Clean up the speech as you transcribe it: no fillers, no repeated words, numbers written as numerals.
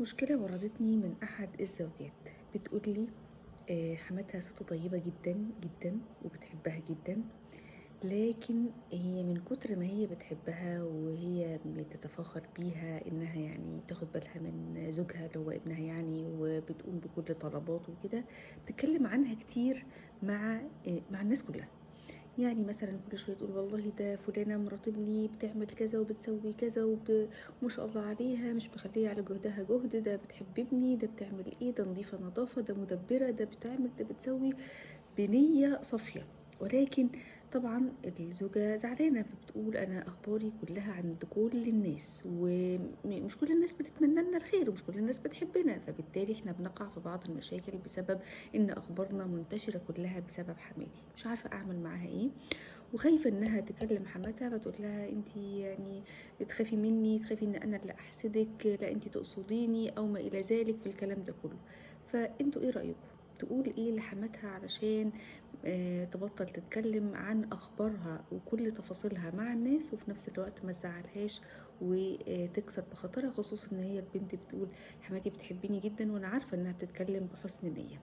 مشكلة وردتني من أحد الزوجات بتقول لي حماتها ست طيبة جدا جدا وبتحبها جدا، لكن هي من كتر ما هي بتحبها وهي بتتفاخر بيها إنها يعني بتاخد بالها من زوجها اللي هو ابنها يعني، وبتقوم بكل طلباته وكده. بتتكلم عنها كتير مع الناس كلها. يعني مثلا كل شويه تقول والله ده فلانه مرات ابني بتعمل كذا وبتسوي كذا وما شاء الله عليها، مش مخليه على جهدها جهد، ده بتحب ابني، ده بتعمل ايه، ده نظيفه نظافه، ده مدبره، ده بتعمل، ده بتسوي، بنيه صافيه. ولكن طبعا الزوجة زعلانة، فبتقول أنا أخباري كلها عند كل الناس، ومش كل الناس بتتمنى لنا الخير، ومش كل الناس بتحبنا، فبالتالي احنا بنقع في بعض المشاكل بسبب إن أخبارنا منتشرة كلها بسبب حماتي. مش عارفة أعمل معاها إيه، وخايفة إنها تكلم حماتها فتقول لها أنتي يعني بتخافي مني، تخافي إن أنا اللي أحسدك، لا أنتي تقصديني أو ما إلى ذلك في الكلام ده كله. فأنتوا إيه رأيكم؟ تقول إيه لحماتها علشان تبطل تتكلم عن أخبارها وكل تفاصيلها مع الناس، وفي نفس الوقت ما تزعلهاش وتكسر بخاطرها، خصوصا إن هي البنت بتقول حماتي بتحبني جدا وأنا عارفة إنها بتتكلم بحسن نية.